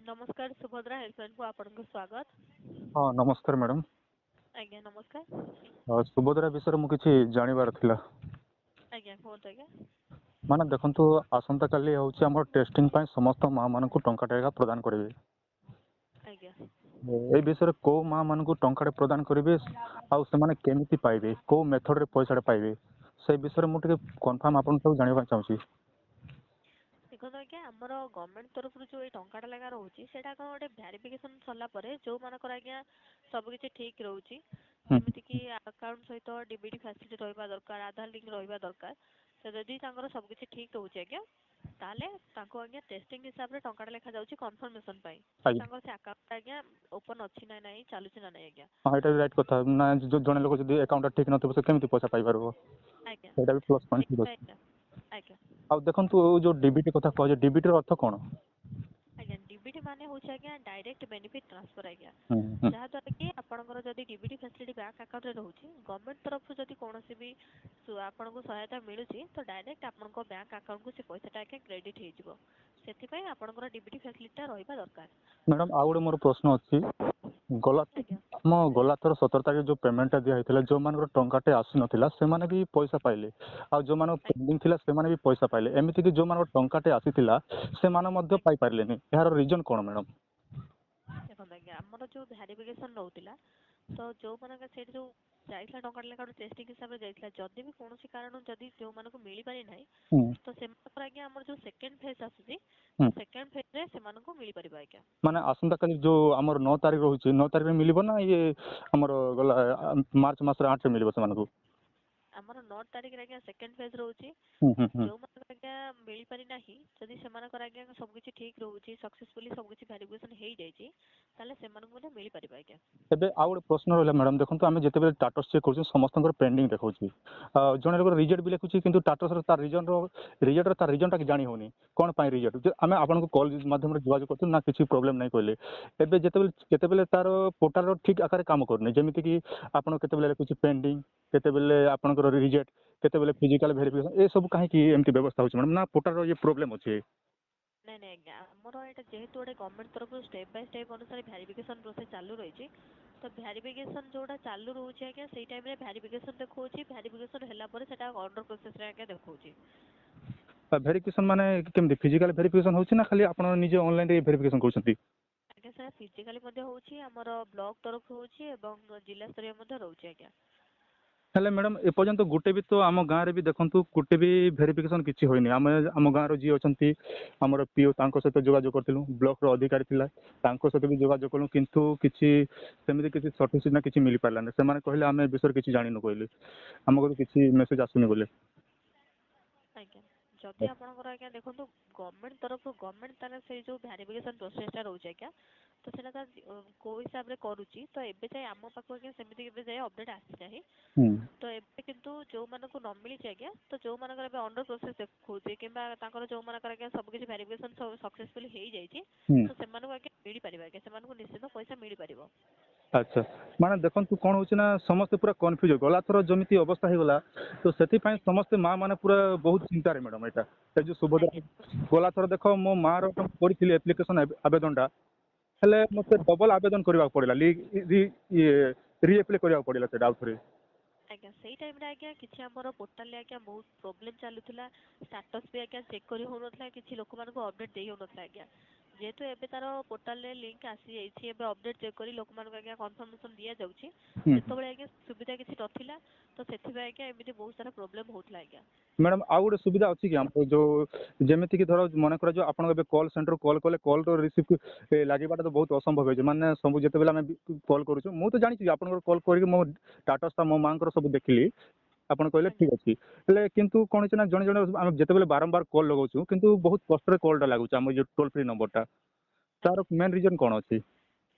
नमस्कार सुभद्रा हेल्पलाइन को आपनको स्वागत। ହଁ ନମସ୍କାର ମ୍ୟାଡ଼ାମ। आज्ञा नमस्कार। ସୁଭଦ୍ରା ବିଷୟରେ ମୁଁ କିଛି ଜାଣିବାର ଥିଲା। आज्ञा कहतु आज्ञा। ମାନେ ଦେଖନ୍ତୁ ଆସନ୍ତାକାଲି ହେଉଛି ଆମର ଟେଷ୍ଟିଂ ପାଇଁ ସମସ୍ତ ମା ମାନଙ୍କୁ ଟଙ୍କାଟେ ପ୍ରଦାନ କରିବେ। आज्ञा ଏଇ ବିଷୟରେ କୋଉ ମା ମାନଙ୍କୁ ଟଙ୍କାଟେ ପ୍ରଦାନ କରିବେ ଆଉ ସେମାନେ କେମିତି ପାଇବେ କୋଉ ମେଥଡରେ ପଇସାଟା ପାଇବେ ସେ ବିଷୟରେ ମୁଁ ଟିକେ କନଫର୍ମ ଆପଣଙ୍କୁ ସବୁ ଜାଣିବାକୁ ଚାହୁଁଛି। देखो आज्ञा आमर गवर्नमेंट तरफ जो ये टंकाटा लगा रोचे सेटा कौन गोटे वेरिफिकेशन सरला परे जो मानकर आज्ञा सब किछि ठीक रहउची जेमिति कि अकाउंट सहित डीबीटी फैसिलिटी रहबा दरकार आधार लिंक रहबा दरकार से जदि तांकर सब किछि ठीक रहउची आज्ञा ताले तांको आज्ञा टेस्टिंग हिसाब रे टंकाटा लेखा जाउची कन्फर्मेशन पई कि तांकर से अकाउंट आज्ञा ओपन अछि ना नाही चालुची ना नाही आज्ञा। ହଁ ଏଇଟା ବି ରାଇଟ୍ କଥା ନା ଜଣେ ଲୋକ ଯଦି ଆକାଉଣ୍ଟଟା ଠିକ୍ ନଥିବ ସେ କେମିତି ପଇସା ପାଇପାରିବ आज्ञा ସେଇଟା ବି ପ୍ଲସ୍ ପଏଣ୍ଟ ଠିକ୍ ଅଛି। आज्ञा आज्ञा ଆଉ ଦେଖନ୍ତୁ ଯୋଉ ଡିବିଟି କଥା କୁହାଯାଏ ଡିବିଟିର ଅର୍ଥ କଣ? आज्ञा डीबीटी माने होछि आज्ञा डायरेक्ट बेनिफिट ट्रांसफर आज्ञा ହୁଁ जहाँ द्वारा कि आपणकर जदि डीबीटी फैसिलिटी बैंक अकाउंट रे रहउची गवर्नमेंट तरफ जदि कोनोसी भी आपनको सहायता मिलुची तो डायरेक्ट आपनको बैंक अकाउंट को से पैसाटा आज्ञा क्रेडिट हे जिवो सेति पई आपणकर डीबीटी फैसिलिटी रहबा दरकार। ମ୍ୟାଡ଼ାମ ଆଉ ଗୋଟେ ମୋର ପ୍ରଶ୍ନ ଅଛି आज्ञा ଗଲାଥର 17 ତାରିଖ ଯୋଉ ପେମେଣ୍ଟଟା ଦିଆ ହେଇଥିଲା ଯୋଉମାନଙ୍କର ଟଙ୍କାଟେ ଆସିନଥିଲା ସେମାନେ ବି ପଇସା ପାଇଲେ ଆଉ ଯୋଉମାନଙ୍କ ପେଣ୍ଡିଂ ଥିଲା ସେମାନେ ବି ପଇସା ପାଇଲେ ଏମିତି କି ଯୋଉମାନଙ୍କର ଟଙ୍କାଟେ ଆସିଥିଲା ସେମାନେ ମଧ୍ୟ ପାଇପାରିଲେନି ଏହାର ରିଜନ କଣ ମ୍ୟାଡ଼ାମ? देखो आज्ञा आमर जो वेरिफिकेशन रहउतिला तो जो मानका सेठ जो जाइथला टंका लेखा टेस्टिंग हिसाब रे जाइथला जदि भी कोनोसी कारण जदि जो मानको मिली पारि नाही ହୁଁ तो सेमानकर आज्ञा हमर जो सेकंड फेज आसीची ହୁଁ तो सेकंड फेज रे सेमानको मिली परिबा आज्ञा। ମାନେ ଆସନ୍ତାକାଲି ଯୋଉ ଆମର 9 ତାରିଖ ରହୁଛି 9 ତାରିଖରେ ମିଳିବ ନା ଇଏ ଆମର ଗଲା ମାର୍ଚ୍ଚ ମାସର 8ରେ ମିଳିବ ସେମାନଙ୍କୁ? ଆମର 9 तारिख रे आज्ञा सेकंड फेज रहउची ହୁଁ ହୁଁ ହୁଁ जो मानकर आज्ञा मिली पारि नाही जदि सेमानकर आज्ञा सब किछि ठीक रहउची सक्सेसफुली सब किछि वेरिफिकेशन हेई जाईची ताले सेमानको मध्ये मिली परिबा आज्ञा। ଏବେ ଆଉ ଗୋଟେ ପ୍ରଶ୍ନ ରହିଲା ମ୍ୟାଡ଼ାମ ଦେଖନ୍ତୁ ଆମେ ଯେତେବେଳେ ଟାଟସ୍ ଚେକ୍ କରୁଛୁ ସମସ୍ତଙ୍କର ପେଣ୍ଡିଂ ଦେଖାଉଛି ଜଣେ ଲୋକର ରିଜେକ୍ଟ ବି ଲେଖୁଛି କିନ୍ତୁ ଟାଟସ୍ର ତା ରିଜନଟା ଜାଣି ହେଉନି କ'ଣ ପାଇଁ ରିଜେକ୍ଟ ଆମେ ଆପଣଙ୍କୁ କଲ୍ ମାଧ୍ୟମରେ ଯୋଗାଯୋଗ କରୁଛୁ ନା କିଛି ପ୍ରୋବ୍ଲେମ୍ ନାହିଁ କହିଲେ ଏବେ କେତେବେଳେ ତାର ପୋର୍ଟାଲର ଠିକ୍ ଆକାରରେ କାମ କରୁନି ଯେମିତିକି ଆପଣ କେତେବେଳେ ଲେଖୁଛି ପେଣ୍ଡିଂ କେତେବେଳେ ଆପଣଙ୍କର ରିଜେକ୍ଟ କେତେବେଳେ ଫିଜିକାଲ ଭେରିଫିକେସନ ଏସବୁ କାହିଁକି ଏମିତି ବ୍ୟବସ୍ଥା ହେଉଛି ମ୍ୟାଡ଼ାମ ନା ପୋର୍ଟାଲର ଇଏ ପ୍ରୋବ୍ଲେମ୍ ଅଛି? नहीं नहीं आज्ञा आमर एटा जेहेतु गोटे गवर्नमेंट तरफ स्टेप बाय स्टेप अनुसार वेरिफिकेशन प्रोसेस चालू रही तो वेरिफिकेशन जोड़ा चालू रोचे आज्ञा सेई टाइम रे वेरिफिकेशन देखौची वेरिफिकेशन होला परे सेटा ऑर्डर प्रोसेस रे आज्ञा देखौची। ଭେରିଫିକେସନ ମାନେ କେମିତି ଫିଜିକାଲ ଭେରିଫିକେସନ ହେଉଛି ନା ଖାଲି ଆପଣ ନିଜେ ଅନଲାଇନରେ ଭେରିଫିକେସନ କରୁଛନ୍ତି? आज्ञा सेटा फिजिकली मध्ये होची हमर ब्लॉक तरफ होची एवं जिला स्तरीय मध्ये रहउची आज्ञा। ହେଲେ ମ୍ୟାଡ଼ାମ ଏପର୍ଯ୍ୟନ୍ତ ଗୋଟେ ବି ତ ଆମ ଗାଁରେ ବି ଦେଖନ୍ତୁ ଗୋଟେ ବି ଭେରିଫିକେସନ କିଛି ହୋଇନି ଆମେ ଆମ ଗାଁର ଯିଏ ଅଛନ୍ତି ଆମର ପିଓ ତାଙ୍କ ସହିତ ଯୋଗାଯୋଗ କରିଥିଲୁ ବ୍ଲକର ଅଧିକାରୀ ଥିଲା ତାଙ୍କ ସହିତ ବି ଯୋଗାଯୋଗ କଲୁ କିନ୍ତୁ କିଛି ସେମିତି କିଛି ସଠିକ ନା କିଛି ମିଳିପାରିଲାନି ସେମାନେ କହିଲେ ଆମେ ଏ ବିଷୟରେ କିଛି ଜାଣିନୁ କହିଲେ ଆମକୁ କିଛି ମେସେଜ ଆସୁନି ବୋଲି। आज्ञा जदि आपणकर आज्ञा देखंतु गवर्नमेंट तरफ गवर्नमेंट तार से जो वेरिफिकेशन प्रोसेसटा रहउची आज्ञा तो सेटा को हिसाब रे करूची तो एबे जाय आम पाखो आज्ञा सेमिति एबे जाय अपडेट आसी नाही ହୁଁ तो एबे किंतु जो मानको न मिली आज्ञा तो जो मानकर एबे अंडर प्रोसेस देखौची किबा तांकर जो मानकर आज्ञा सब किछि वेरिफिकेशन सब सक्सेसफुली हेई जाईची ହୁଁ तो सेमानको आज्ञा मिली परिबा आज्ञा सेमानको निश्चित पैसा मिली परिबो। ଆଚ୍ଛା ମାନେ ଦେଖନ୍ତୁ କ'ଣ ହେଉଛି ନା ସମସ୍ତେ ପୁରା କନଫ୍ୟୁଜ ଗଲାଥର ଯେମିତି ଅବସ୍ଥା ହେଇଗଲା ତ ସେଥିପାଇଁ ସମସ୍ତେ ମା ମାନେ ପୁରା ବହୁତ ଚିନ୍ତାରେ ମ୍ୟାଡ଼ାମ ଏଇଟା ଏ ଯୋଉ आज्ञा ସୁଭଦ୍ରା ଗଲାଥର ଦେଖ ମୋ ମାର କରିଥିଲି ଆପ୍ଲିକେସନ ଆବେଦନଟା ହେଲେ ମୋତେ ଡବଲ ଆବେଦନ କରିବାକୁ ପଡ଼ିଲା ରିଆପ୍ଲାଏ କରିବାକୁ ପଡ଼ିଲା ସେଇଟା ଆଉଥରେ। आज्ञा सेई टाइम रे आज्ञा किछि हमर पोर्टल रे आज्ञा बहुत प्रॉब्लम चालुथिला स्टेटस भी आज्ञा चेक करि होनथला किछि लोक मानको अपडेट देई होनथला आज्ञा जेहेतु एबे तार पोर्टल रे लिंक आसी जाईछि एबे अपडेट चेक करि लोक मानको आज्ञा कन्फर्मेशन दिया जाउछि सेतबेले आज्ञा सुविधा किछि नथिला तो सेथिबे आज्ञा एमिति बहुत सारा प्रॉब्लम होथला आज्ञा। ମ୍ୟାଡ଼ାମ ଆଉ ଗୋଟେ ସୁବିଧା ଅଛି କି ଆମର ଯୋଉ ଯେମିତିକି ଧର ମନେ କରାଯାଉ ଆପଣ ଏବେ କଲ୍ ସେଣ୍ଟର କଲ୍ କଲେ କଲ୍ର ରିସିଭ୍ ଲାଗିବାଟା ତ ବହୁତ ଅସମ୍ଭବ ହେଇଛି ମାନେ ସବୁ ଯେତେବେଳେ ଆମେ କଲ୍ କରୁଛୁ ମୁଁ ତ ଜାଣିଛି ଆପଣଙ୍କର କଲ୍ କରିକି ମୋ ଷ୍ଟାଟସ୍ଟା ମୋ ମାଙ୍କର ସବୁ ଦେଖିଲି ଆପଣ କହିଲେ आज्ञा ଠିକ୍ ଅଛି ହେଲେ କିନ୍ତୁ କ'ଣ ହେଇଛି ନା ଜଣେ ଜଣେ ଆମେ ଯେତେବେଳେ ବାରମ୍ବାର କଲ୍ ଲଗାଉଛୁ କିନ୍ତୁ ବହୁତ କଷ୍ଟରେ କଲ୍ଟା ଲାଗୁଛି ଆମର ଯୋଉ ଟୋଲ୍ ଫ୍ରି ନମ୍ବରଟା ତାର आज्ञा ମେନ୍ ରିଜନ୍ କ'ଣ ଅଛି?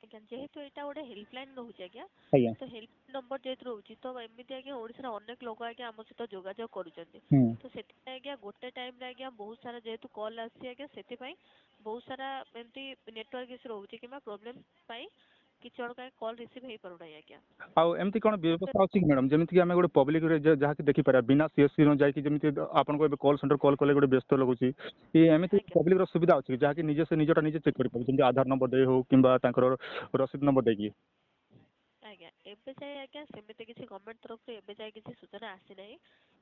आज्ञा जेहेतु एटा गोटे हेल्पलाइन रहउची आज्ञा ଆଜ୍ଞା तो हेल्प नंबर जेहेतु रहउची तो एमिति आज्ञा ओडिसा रे अनेक लोक आज्ञा हम सहित जोगाजोग करूचंती ହୁଁ तो सेति आज्ञा गोटे टाइम रे आज्ञा बहुत सारा जेहेतु कॉल आसी आज्ञा सेति पई बहुत सारा एमती नेटवर्क इशू रहउची किबा प्रॉब्लम पई କିଛି ଜଣଙ୍କ କଲ୍ ରିସିଭ୍ ହେଇପାରୁନାହିଁ ଆଜ୍ଞା। ଆଉ ଏମିତି କ'ଣ ବ୍ୟବସ୍ଥା ଅଛି କି ମ୍ୟାଡ଼ାମ୍, ଯେମିତିକି ଆମେ ଗୋଟେ ପବ୍ଲିକରେ ଯାହାକି ଦେଖିପାରିବା ବିନା CSC ନ ଯାଇକି, ଯେମିତି ଆପଣଙ୍କୁ ଏବେ କଲ୍ ସେଣ୍ଟର କଲ୍ କଲେ ଗୋଟେ ବ୍ୟସ୍ତ ଲାଗୁଛି, କି ଏମିତି ଆଜ୍ଞା ପବ୍ଲିକର ସୁବିଧା ଅଛି କି ଯାହାକି ନିଜେ ସେ ନିଜଟା ନିଜେ ଚେକ୍ କରିପାରିବେ, ଯେମିତି ଆଧାର ନମ୍ବର ଦେଇ ହଉ କିମ୍ବା ତାଙ୍କର ରସିଦ ନମ୍ବର ଦେଇକି? ଆଜ୍ଞା ଏବେ ଯାଏ ଆଜ୍ଞା ସେମିତି କିଛି ଗଭର୍ଣ୍ଣମେଣ୍ଟ ତରଫରୁ ଏବେ ଯାଏ କିଛି ସୂଚନା ଆସିନାହିଁ,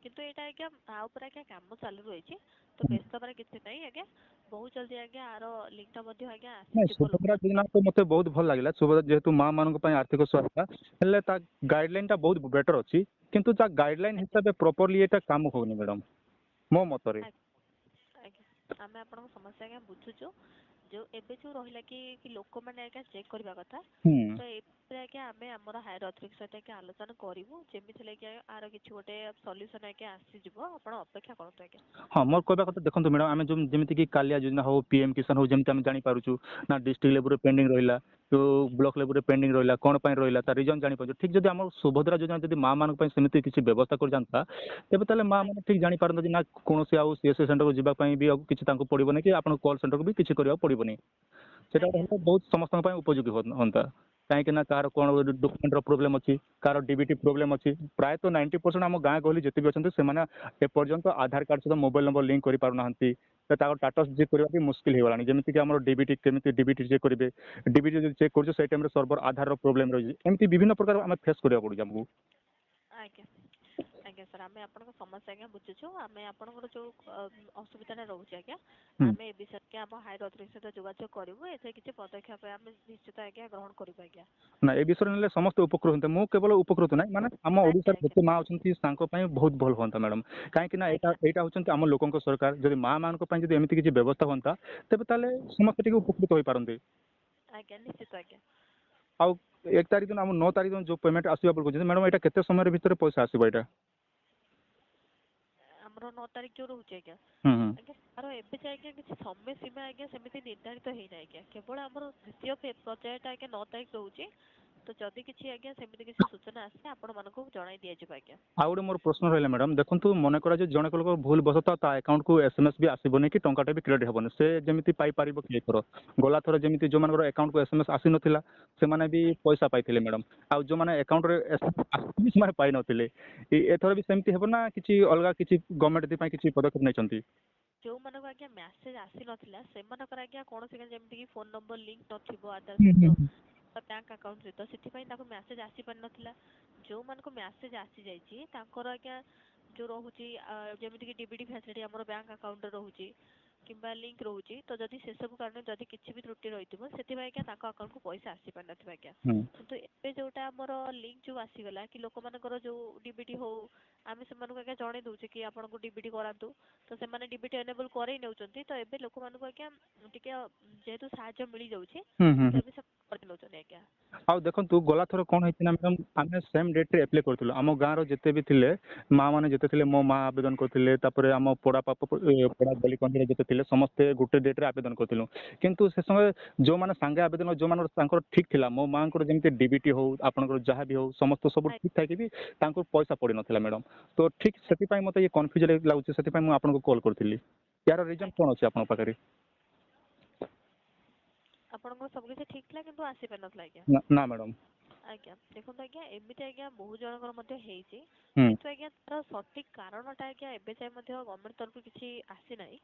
କିନ୍ତୁ ଏଇଟା ଆଜ୍ଞା ତା ଉପରେ ଆଜ୍ଞା କାମ ଚାଲୁ ରହିଛି, ତ ବ୍ୟସ୍ତ ହେବାର କିଛି ନାହିଁ ଆଜ୍ଞା। ବହୁତ ଜଲ୍ଦି ଆଜ୍ଞା ଆର ଲିଙ୍କଟା ମଧ୍ୟ ଆଜ୍ଞା ନାଇଁ, ଆସିଯିବ ସୁଭଦ୍ରା ଲୋକମାନଙ୍କ ଯୋଜନା ପାଖକୁ। ତ ମୋତେ ବହୁତ ଭଲ ଲାଗିଲା। ସୁଭଦ୍ରା ଯେହେତୁ ମା ମାନଙ୍କ ପାଇଁ ଆର୍ଥିକ ସହାୟତା, ହେଲେ ତା ଗାଇଡଲାଇନଟା ବହୁତ ବେଟର ଅଛି, କିନ୍ତୁ ତା ଗାଇଡଲାଇନ ଆଜ୍ଞା ହିସାବରେ ପ୍ରପରଲି ଏଇଟା କାମ ହଉନି ମ୍ୟାଡ଼ାମ୍, ମୋ ମତରେ। ଆଜ୍ଞା ଆମେ ଆପଣଙ୍କ ସମସ୍ୟା ଆଜ୍ଞା ବୁଝୁଛୁ। ଏବେ ଯୋଉ ରହିଲା କି ଲୋକମାନେ ଆଜ୍ଞା ଚେକ୍ କରିବା କଥା, ହୁଁ। ତ ଏଥିରେ ଆଜ୍ଞା ଆମେ ଆମର ହାୟର ଅଥରିଟି ସହିତ ଆଜ୍ଞା ଆଲୋଚନା କରିବୁ, ଯେମିତି ହେଲେ କି ଆର କିଛି ଗୋଟେ ସଲ୍ୟୁସନ୍ ଆଜ୍ଞା ଆସିଯିବ, ଆପଣ ଅପେକ୍ଷା କରନ୍ତୁ ଆଜ୍ଞା। ହଁ, ମୋର କହିବା କଥା ଦେଖନ୍ତୁ ମ୍ୟାଡ଼ାମ୍, ଆମେ ଯେମିତିକି କାଳିଆ ଯୋଜନା ହଉ, PM କିଷାନ ହଉ, ଯେମିତି ଆମେ ଜାଣିପାରୁଛୁ ନା ଡିଷ୍ଟ୍ରିକ୍ଟ ଲେବୁଲରେ ପେଣ୍ଡିଂ ରହିଲା, ବ୍ଲକ ଲେବୁଲରେ ପେଣ୍ଡିଂ ରହିଲା, କ'ଣ ପାଇଁ ରହିଲା ତା ରିଜନ ଜାଣିପାରୁଛୁ। ଠିକ୍ ଯଦି ଆମର ସୁଭଦ୍ରା ଯୋଜନା ଯଦି ମା ମାନଙ୍କ ପାଇଁ ସେମିତି କିଛି ବ୍ୟବସ୍ଥା କରିଯାନ୍ତା, ତେବେ ତାହେଲେ ମା ମାନେ ଠିକ୍ ଜାଣିପାରନ୍ତେ ଯେ ନା କୌଣସି ଆଉ CSC ସେଣ୍ଟରକୁ ଯିବା ପାଇଁ ବି ଆଉ କିଛି ତାଙ୍କୁ ପଡ଼ିବନି, କି ଆପଣଙ୍କ କଲ୍ ସେଣ୍ଟରକୁ ବି କିଛି କରିବାକୁ ପଡ଼ିବନି। ସେଇଟା ଆଜ୍ଞା ହେଲେ ବହୁତ ସମସ୍ତଙ୍କ ପାଇଁ ଉପଯୋଗୀ ହୁଅନ୍ତା। କାହିଁକି ନା କାହାର କ'ଣ ଡକୁମେଣ୍ଟର ପ୍ରୋବ୍ଲେମ୍ ଅଛି, କାହାର DBT ପ୍ରୋବ୍ଲେମ୍ ଅଛି। ପ୍ରାୟତଃ 90% ଆମ ଗାଁ ଗହଳି ଯେତିକି ଅଛନ୍ତି ସେମାନେ ଏପର୍ଯ୍ୟନ୍ତ ଆଧାର କାର୍ଡ ସହିତ ମୋବାଇଲ ନମ୍ବର ଲିଙ୍କ କରିପାରୁନାହାନ୍ତି। ତାଙ୍କ ଟାଟସ୍ ଚେକ୍ କରିବା ବି ମୁସ୍କିଲ ହେଇଗଲାଣି। ଯେମିତିକି ଆମର DBT କେମିତି DBT ଚେକ୍ କରିବେ, DBT ଯଦି ଚେକ୍ କରୁଛୁ ସେଇ ଟାଇମରେ ସର୍ଭର ଆଧାରର ପ୍ରୋବ୍ଲେମ୍ ରହିଛି। ଏମିତି ବିଭିନ୍ନ ପ୍ରକାର ଆମେ ଫେସ୍ କରିବାକୁ ପଡୁଛି ଆମକୁ। ଆଜ୍ଞା ଆଜ୍ଞା ସାର୍, ଆମେ ଆପଣଙ୍କ ସମସ୍ୟା ଆଜ୍ଞା ବୁଝୁଛୁ। ଆମେ ଆପଣଙ୍କର ଯୋଉ ଅସୁବିଧାଟା ରହୁଛି ଆଜ୍ଞା, ହୁଁ। ଆମେ ଏ ବିଷୟରେ ଆମ ହାୟର ଅଥରିଟି ସହିତ ଯୋଗାଯୋଗ କରିବୁ। ଏଥିରେ କିଛି ପଦକ୍ଷେପ ଆମେ ନିଶ୍ଚିତ ଆଜ୍ଞା ଗ୍ରହଣ କରିବୁ ଆଜ୍ଞା। ନା, ଏ ବିଷୟରେ ନେଲେ ସମସ୍ତେ ଉପକୃତ ହୁଅନ୍ତେ। ମୁଁ କେବଳ ଉପକୃତ ନାହିଁ, ମାନେ ଆମ ଆଜ୍ଞା ଓଡ଼ିଶାରେ ଯେତେ ମା ଅଛନ୍ତି ତାଙ୍କ ପାଇଁ ବହୁତ ଭଲ ହୁଅନ୍ତା ମ୍ୟାଡ଼ାମ୍। କାହିଁକି ନା ଏଇଟା ଆଜ୍ଞା ଏଇଟା ହଉଛନ୍ତି ଆମ ଲୋକଙ୍କ ସରକାର। ଯଦି ମା ମାନଙ୍କ ପାଇଁ ଯଦି ଏମିତି କିଛି ବ୍ୟବସ୍ଥା ହୁଅନ୍ତା, ତେବେ ତାହେଲେ ସମସ୍ତେ ଟିକେ ଉପକୃତ ହୋଇପାରନ୍ତେ। ଆଜ୍ଞା ନିଶ୍ଚିତ ଆଜ୍ଞା। ଆଉ 1 ତାରିଖ ଦିନ ଆମ 9 ତାରିଖ ଦିନ ଯୋଉ ପେମେଣ୍ଟ ଆସିବା ବୋଲି କହୁଛନ୍ତି ମ୍ୟାଡ଼ାମ୍, ଏଇଟା କେତେ ସମୟ ଭିତରେ ପଇସା ଆସିବ ଏଇଟା? ଆମର 9 ତାରିଖ ଯୋଉ ରହୁଛି ଆଜ୍ଞା, ହୁଁ ହୁଁ। ଆଜ୍ଞା ତାର ଏବେ ଯାଏ ଆଜ୍ଞା କିଛି ସମୟ ସୀମା ଆଜ୍ଞା ସେମିତି ନିର୍ଦ୍ଧାରିତ ହେଇନାହିଁ ଆଜ୍ଞା। କେବଳ ଆମର ଦ୍ୱିତୀୟ ପର୍ଯ୍ୟାୟଟା ଆଜ୍ଞା 9 ତାରିଖ ରହୁଛି। ତ ଯଦି କିଛି ଆଜ୍ଞା ସେମିତି କିଛି ସୂଚନା ଆସେ ଆପଣମାନଙ୍କୁ ଜଣାଇ ଦିଆଯିବ ଆଜ୍ଞା। ଆଉ ଗୋଟେ ମୋର ପ୍ରଶ୍ନ ରହିଲା ମ୍ୟାଡ଼ାମ୍, ଦେଖନ୍ତୁ ମନେ କରାଯାଉ ଜଣେ ଲୋକ ଭୁଲ ବଶତଃ ତା ଆକାଉଣ୍ଟକୁ SMS ବି ଆସିବନି, କି ଟଙ୍କାଟେ ବି କ୍ରେଡିଟ୍ ହେବନି, ସେ ଯେମିତି ପାଇପାରିବ କି ଏଥର? ଗଲା ଥର ଯେମିତି ଯୋଉମାନଙ୍କର ଆକାଉଣ୍ଟକୁ SMS ଆସିନଥିଲା ସେମାନେ ବି ପଇସା ପାଇଥିଲେ ମ୍ୟାଡ଼ାମ୍। ଆଉ ଯୋଉମାନେ ଆକାଉଣ୍ଟରେ ଆସିଛି ସେମାନେ ପାଇନଥିଲେ। ଏଥର ବି ସେମିତି ହେବ ନା କିଛି ଅଲଗା କିଛି ଗଭର୍ଣ୍ଣମେଣ୍ଟ ଏଥିପାଇଁ କିଛି ପଦକ୍ଷେପ ନେଇଛନ୍ତି? ଯୋଉମାନଙ୍କୁ ଆଜ୍ଞା ମେସେଜ ଆସିନଥିଲା ସେମାନଙ୍କର ଆଜ୍ଞା କୌଣସି ଯେମିତି କି ଫୋନ ନମ୍ବର ଲିଙ୍କ ନଥିବ ଆଧାର ହୁଁ ସହିତ ହୁଁ ବା ବ୍ୟାଙ୍କ ଆକାଉଣ୍ଟ ସହିତ, ସେଥିପାଇଁ ତାଙ୍କୁ ମେସେଜ ଆସିପାରିନଥିଲା। ଯୋଉମାନଙ୍କୁ ମେସେଜ ଆସିଯାଇଛି ତାଙ୍କର ଆଜ୍ଞା ଯୋଉ ରହୁଛି ଯେମିତିକି DBT ଫ୍ୟାସିଲିଟି ଆମର ବ୍ୟାଙ୍କ ଆକାଉଣ୍ଟରେ ରହୁଛି କିମ୍ବା ଲିଙ୍କ ରହୁଛି, ତ ଯଦି ସେସବୁ କାରଣରୁ ଯଦି କିଛି ବି ତ୍ରୁଟି ରହିଥିବ ସେଥିପାଇଁ ଆଜ୍ଞା ତାଙ୍କ ଆକାଉଣ୍ଟକୁ ପଇସା ଆସିପାରିନଥିବ ଆଜ୍ଞା। ହୁଁ। କିନ୍ତୁ ଏବେ ଯୋଉଟା ଆମର ଲିଙ୍କ ଯୋଉ ଆସିଗଲା କି ଲୋକମାନଙ୍କର ଯୋଉ DBT ହଉ, ଆମେ ସେମାନଙ୍କୁ ଆଜ୍ଞା ଜଣେଇ ଦଉଛେ କି ଆପଣଙ୍କୁ DBT କରାନ୍ତୁ, ତ ସେମାନେ DBT ଏନେବଲ୍ କରେଇ ନେଉଛନ୍ତି। ତ ଏବେ ଲୋକମାନଙ୍କୁ ଆଜ୍ଞା ଟିକେ ଯେହେତୁ ସାହାଯ୍ୟ ମିଳିଯାଉଛି, ହୁଁ ତ ହୁଁ। ଏବେ ସେ କରି ନେଉଛନ୍ତି ଆଜ୍ଞା। ଆଉ ଦେଖନ୍ତୁ ଗଲାଥର କ'ଣ ହେଇଛି ନା ମ୍ୟାଡ଼ାମ୍, ଆମେ ସେମ୍ ଡେଟ୍ରେ ଆପ୍ଲାଏ କରିଥିଲୁ। ଆମ ଗାଁର ଯେତେ ବି ଥିଲେ ମା ମାନେ ଯେତେ ଥିଲେ, ମୋ ମା ଆବେଦନ କରିଥିଲେ, ତାପରେ ଆମ ପଡ଼ା ଗଲିକନ୍ଦିରେ ଯେତେ ଥିଲେ ସମସ୍ତେ ଗୋଟେ ଡେଟ୍ରେ ଆବେଦନ କରିଥିଲୁ। କିନ୍ତୁ ସେ ସମୟରେ ଯୋଉମାନେ ସାଙ୍ଗେ ଆବେଦନ, ଯୋଉମାନଙ୍କର ତାଙ୍କର ଠିକ୍ ଥିଲା, ମୋ ମାଙ୍କର ଯେମିତି DBT ହଉ ଆପଣଙ୍କର ଯାହା ବି ହଉ ସମସ୍ତ ସବୁ ଠିକ୍ ଥାଇକି ବି ତାଙ୍କୁ ପଇସା ପଡ଼ିନଥିଲା ମ୍ୟାଡ଼ାମ୍। ତ ଠିକ୍ ସେଥିପାଇଁ ମୋତେ ଇଏ କନଫ୍ୟୁଜ୍ ଲାଗୁଛି, ସେଥିପାଇଁ ମୁଁ ଆପଣଙ୍କୁ କଲ୍ କରିଥିଲି। ୟାର ରିଜନ୍ ଆଜ୍ଞା କ'ଣ ଅଛି ଆପଣଙ୍କ ପାଖରେ? ଆପଣଙ୍କର ସବୁ କିଛି ଠିକ୍ ଥିଲା କିନ୍ତୁ ଆସିପାରିନଥିଲା ଆଜ୍ଞା। ନା ମ୍ୟାଡ଼ାମ୍। ଆଜ୍ଞା ଦେଖନ୍ତୁ ଆଜ୍ଞା, ଏମିତି ଆଜ୍ଞା ବହୁତ ଜଣଙ୍କର ମଧ୍ୟ ହେଇଛି, ହୁଁ କିନ୍ତୁ ଆଜ୍ଞା ତାର ସଠିକ୍ କାରଣଟା ଆଜ୍ଞା ଏବେ ଯାଏ ମଧ୍ୟ ଗଭର୍ଣ୍ଣମେଣ୍ଟ ତରଫରୁ କିଛି ଆସିନାହିଁ।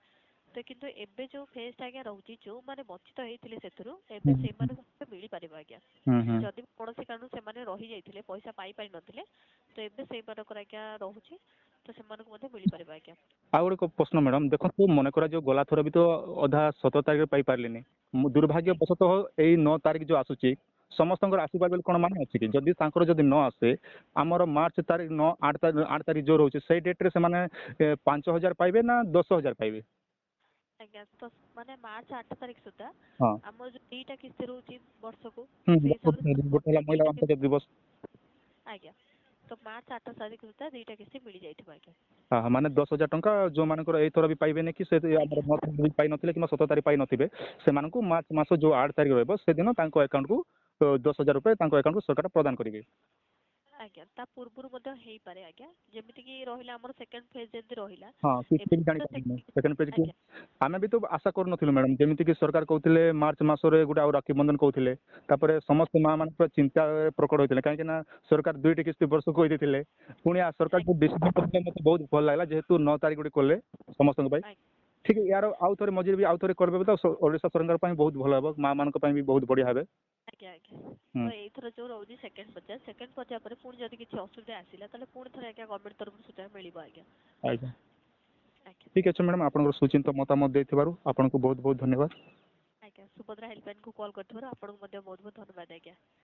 ତ କିନ୍ତୁ ଏବେ ଯୋଉ ଫେଜ୍ଟା ଆଜ୍ଞା ରହୁଛି, ଯୋଉମାନେ ବଞ୍ଚିତ ହେଇଥିଲେ ସେଥିରୁ ଏବେ ହୁଁ ସେମାନଙ୍କୁ ମଧ୍ୟ ମିଳିପାରିବ ଆଜ୍ଞା। ହୁଁ ହୁଁ। ଯଦି କୌଣସି କାରଣରୁ ସେମାନେ ରହିଯାଇଥିଲେ, ପଇସା ପାଇପାରି ନଥିଲେ, ତ ଏବେ ସେଇମାନଙ୍କର ଆଜ୍ଞା ରହୁଛି, ତ ସେମାନଙ୍କୁ ମଧ୍ୟ ମିଳିପାରିବ ଆଜ୍ଞା। ଆଉ ଗୋଟେ ପ୍ରଶ୍ନ ମ୍ୟାଡ଼ାମ୍, ଦେଖନ୍ତୁ ମନେ କରାଯାଉ ଗଲାଥର ବି ତ ଅଧା 17 ତାରିଖରେ ପାଇପାରିଲିନି। ଆଜ୍ଞା ଦୁର୍ଭାଗ୍ୟବଶତଃ ଏଇ 9 ତାରିଖ ଯୋଉ ଆସୁଛି ସମସ୍ତଙ୍କର ଆସିବା ବୋଲି କ'ଣ ମାନେ ଅଛି କି? ଯଦି ତାଙ୍କର ଯଦି ନ ଆସେ, ଆମର ମାର୍ଚ୍ଚ ତାରିଖ 8 ତାରିଖ ଯୋଉ ରହୁଛି ସେଇ ଡେଟ୍ରେ ସେମାନେ 5,000 ପାଇବେ ନା 10,000 ପାଇବେ? ଆଜ୍ଞା ତ ମାନେ ମାର୍ଚ୍ଚ 8 ତାରିଖ ସୁଦ୍ଧା ହଁ। ଆମର ଯୋଉ 2ଟା କିସ୍ତି ରହୁଛି ବର୍ଷକୁ, ହୁଁ ସେଇ ହିସାବରେ ଗୋଟେ ହେଲା ମହିଳା 2ଟା ଅନ୍ତର୍ଜାତୀୟ ଦିବସ। ଆଜ୍ଞା ତ ମାର୍ଚ୍ଚ 8 ତାରିଖ ସୁଦ୍ଧା 2ଟା କିସ୍ତି ମିଳିଯାଇଥିବ ଆଜ୍ଞା। ହଁ, ମାନେ 10,000 ଟଙ୍କା ଯୋଉମାନଙ୍କର ଏଇଥର ବି ପାଇବେନି, କି ସେ ଆମର ଆଜ୍ଞା 9 ତାରିଖ ପାଇନଥିଲେ କିମ୍ବା 17 ତାରିଖ ପାଇନଥିବେ, ସେମାନଙ୍କୁ ମାର୍ଚ୍ଚ ମାସ ଯୋଉ 8 ତାରିଖ ରହିବ ସେଦିନ ତାଙ୍କ ଆକାଉଣ୍ଟକୁ 10,000 ତାଙ୍କ ଆକାଉଣ୍ଟକୁ ସରକାର ପ୍ରଦାନ କରିବେ। ଆଜ୍ଞା ତା ପୂର୍ବରୁ ମଧ୍ୟ ହେଇପାରେ ଆଜ୍ଞା, ଯେମିତି କି ରହିଲା ଆମର ସେକେଣ୍ଡ ଫେଜ୍ ଯେମିତି ରହିଲା, ହଁ ଏବେ ଠିକ ତ ଜାଣିପାରିଲୁ ସେକେଣ୍ଡ ପେଜ୍ କୁ ଆଜ୍ଞା ଆମେ ବି ତ ଆଶା କରୁନଥିଲୁ ମ୍ୟାଡ଼ାମ, ଯେମିତି କି ସରକାର କହୁଥିଲେ ମାର୍ଚ୍ଚ ମାସରେ ଗୋଟେ ଆଉ ରାକ୍ଷୀ ବନ୍ଧନ କହୁଥିଲେ, ତାପରେ ସମସ୍ତ ମା ମାନେ ପୁରା ଚିନ୍ତା ପ୍ରକଟ ହୋଇଥିଲେ, କାହିଁକି ନା ସରକାର 2ଟି କିସ୍ତି ବର୍ଷକୁ କହିଦେଇଥିଲେ। ପୁଣି ସରକାର ଯୋଉ ଡିସିସନ କରିଥିଲେ ମତେ ବହୁତ ଭଲ ଲାଗିଲା, ଯେହେତୁ 9 ତାରିଖ ଗୋଟେ କଲେ ସମସ୍ତଙ୍କ ପାଇଁ। ଆଜ୍ଞା ଠିକ ୟାର ଆଉ ଥରେ ମଝିରେ ବି ଆଉ ଥରେ କରିବେ ତ ଓଡ଼ିଶା ସରକାର ପାଇଁ ବହୁତ ଭଲ ହେବ, ମା ମାନଙ୍କ ପାଇଁ ବି ବହୁତ ବଢିଆ হবে। ଆଜ୍ଞା ଆଜ୍ଞା ହୁଁ ତ ଏଇଥର ଯୋଉ ରହୁଛି ସେକେଣ୍ଡ ପର୍ଯ୍ୟାୟ ପରେ ପୁଣି ଯଦି କିଛି ଅସୁବିଧା ଆସିଲା ତାହେଲେ ପୁଣି ଥରେ ଆଜ୍ଞା ଗଭର୍ଣ୍ଣମେଣ୍ଟ ତରଫରୁ ସୂଚନା ମିଳିବ ଆଜ୍ଞା। ଆଜ୍ଞା ଆଜ୍ଞା ଠିକ ଅଛି ମ୍ୟାଡ଼ାମ, ଆପଣଙ୍କର ସୁଚିନ୍ତିତ ମତାମତ ଦେଇଥିବାରୁ ଆପଣଙ୍କୁ ବହୁତ ବହୁତ ଧନ୍ୟବାଦ। ଆଜ୍ଞା ସୁଭଦ୍ରା ହେଲ୍ପଲାଇନକୁ କଲ୍ କରିଥିବାରୁ ଆପଣଙ୍କୁ ମଧ୍ୟ ବହୁତ ବହୁତ ଧନ୍ୟବାଦ ଆଜ୍ଞା।